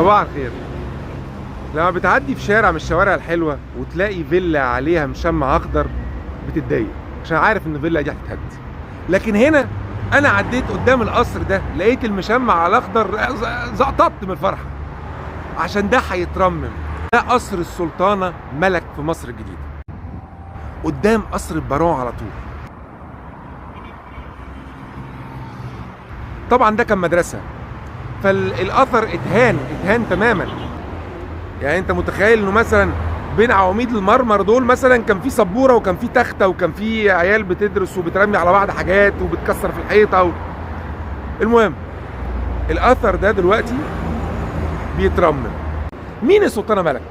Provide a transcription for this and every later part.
صباح الخير. لما بتعدي في شارع من الشوارع الحلوة وتلاقي فيلا عليها مشمع أخضر بتتضايق عشان عارف إن الفيلا دي هتتهد. لكن هنا أنا عديت قدام القصر ده لقيت المشمع على الأخضر، زقطت من الفرحة عشان ده هيترمم. ده قصر السلطانة ملك في مصر الجديدة قدام قصر البارون على طول. طبعا ده كان مدرسة، فالاثر اتهان تماما. يعني انت متخيل انه مثلا بين عواميد المرمر دول مثلا كان في سبوره وكان في تخته وكان في عيال بتدرس وبترمي على بعض حاجات وبتكسر في الحيطه المهم الاثر ده دلوقتي بيترمم. مين السلطانه ملك؟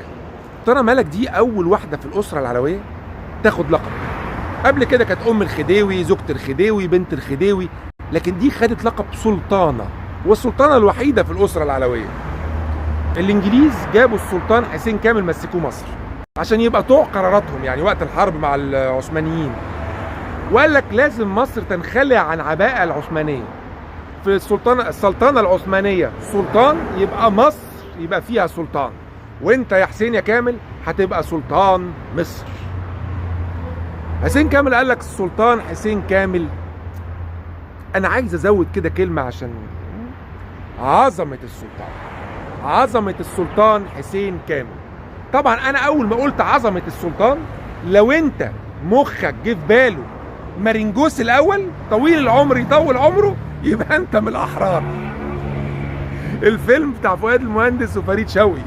السلطانه ملك دي اول واحده في الاسره العلويه تاخد لقب. قبل كده كانت ام الخديوي، زوجة الخديوي، بنت الخديوي، لكن دي خدت لقب سلطانه، والسلطانه الوحيده في الاسره العلويه. الانجليز جابوا السلطان حسين كامل مسكوه مصر عشان يبقى طوع قراراتهم، يعني وقت الحرب مع العثمانيين، وقال لك لازم مصر تنخلع عن عباءة العثمانية. في السلطنة العثمانية سلطان، يبقى مصر يبقى فيها سلطان، وانت يا حسين يا كامل هتبقى سلطان مصر. حسين كامل قال لك السلطان حسين كامل. انا عايز ازود كده كلمة عشان عظمة السلطان، عظمة السلطان حسين كامل. طبعا انا اول ما قلت عظمة السلطان، لو انت مخك جه في باله مارنجوس الاول طويل العمر يطول عمره، يبقى انت من الاحرار. الفيلم بتاع فؤاد المهندس وفريد شوقي،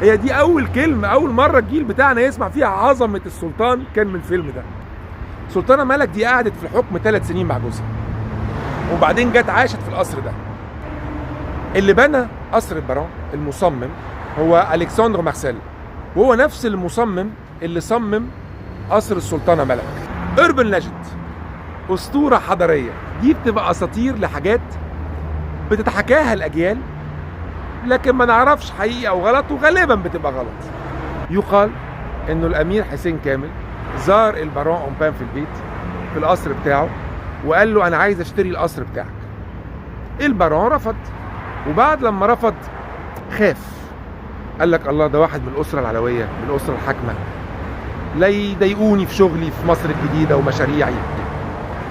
هي دي اول كلمة، اول مرة الجيل بتاعنا يسمع فيها عظمة السلطان كان من الفيلم ده. سلطانة ملك دي قعدت في الحكم 3 سنين مع جوزها، وبعدين جت عاشت في القصر ده. اللي بنى قصر البارون المصمم هو ألكسندر مارسيل، وهو نفس المصمم اللي صمم قصر السلطانة ملك. أوربن ليجند، أسطورة حضارية. دي بتبقى أساطير لحاجات بتتحكاها الأجيال لكن ما نعرفش حقيقي أو غلط، وغالبا بتبقى غلط. يقال إنه الأمير حسين كامل زار البارون أومبان في البيت في القصر بتاعه وقال له أنا عايز أشتري القصر بتاعك. البارون رفض، وبعد لما رفض خاف، قال لك الله، ده واحد من الأسرة العلوية، من الأسرة الحاكمة، لا يضايقوني في شغلي في مصر الجديدة ومشاريعي،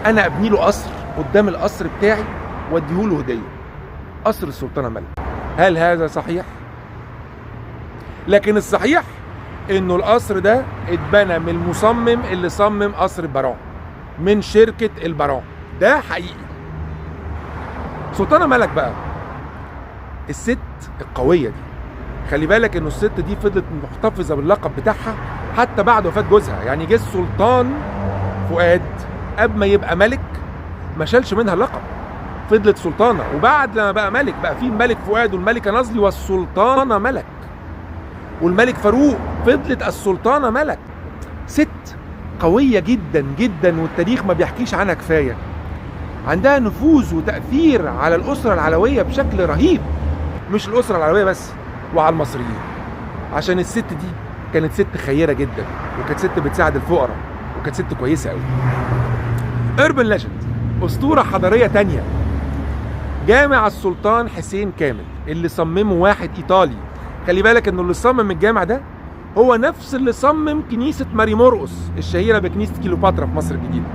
أنا أبني له قصر قدام القصر بتاعي وأديه له هدية، قصر السلطانة ملك. هل هذا صحيح؟ لكن الصحيح إنه القصر ده اتبنى من المصمم اللي صمم قصر البارون، من شركة البارون، ده حقيقي. سلطانة ملك بقى الست القوية دي، خلي بالك انه الست دي فضلت محتفظة باللقب بتاعها حتى بعد وفاة جوزها. يعني جه السلطان فؤاد قبل ما يبقى ملك ما شالش منها اللقب، فضلت سلطانة، وبعد لما بقى ملك بقى في الملك فؤاد والملكة نازلي والسلطانة ملك، والملك فاروق فضلت السلطانة ملك. ست قوية جدا جدا، والتاريخ ما بيحكيش عنها كفاية. عندها نفوذ وتأثير على الأسرة العلوية بشكل رهيب، مش الأسرة العلوية بس، وعلى المصريين، عشان الست دي كانت ست خيرة جدا، وكانت ست بتساعد الفقراء، وكانت ست كويسة قوي. أوربن ليجند، أسطورة حضارية تانية، جامع السلطان حسين كامل اللي صممه واحد إيطالي. خلي بالك إنه اللي صمم الجامع ده هو نفس اللي صمم كنيسة ماري مرقس الشهيرة بكنيسة كيلوباترا في مصر الجديدة.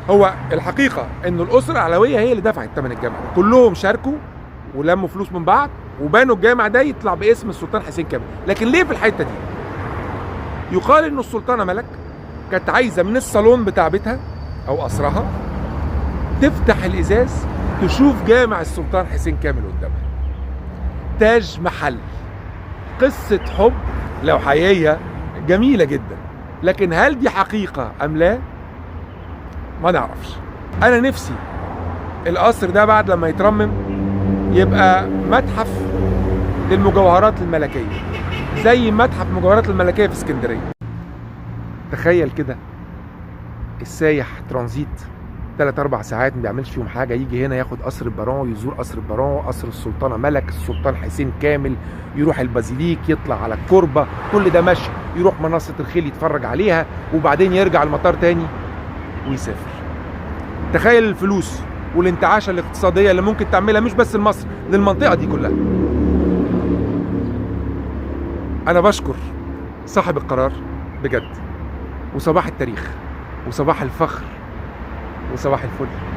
هو الحقيقة إنه الأسرة العلوية هي اللي دفعت ثمن الجامع ده، كلهم شاركوا ولموا فلوس من بعض وبنوا الجامع ده يطلع باسم السلطان حسين كامل. لكن ليه في الحته دي؟ يقال انه السلطانه ملك كانت عايزه من الصالون بتاع بيتها او قصرها تفتح الازاز تشوف جامع السلطان حسين كامل قدامها. تاج محل، قصه حب لو حقيقيه جميله جدا، لكن هل دي حقيقه ام لا؟ ما نعرفش. انا نفسي القصر ده بعد لما يترمم يبقى متحف للمجوهرات الملكية، زي متحف المجوهرات الملكية في اسكندرية. تخيل كده السايح ترانزيت 3-4 ساعات ما بيعملش فيهم حاجة، يجي هنا ياخد قصر البارون، يزور قصر البارون، قصر السلطانة ملك، السلطان حسين كامل، يروح البازيليك، يطلع على الكوربة، كل ده مشي، يروح منصة الخيل يتفرج عليها، وبعدين يرجع المطار تاني ويسافر. تخيل الفلوس والانتعاشة الاقتصادية اللي ممكن تعملها مش بس لمصر، للمنطقة دي كلها. انا بشكر صاحب القرار بجد، وصباح التاريخ وصباح الفخر وصباح الفل.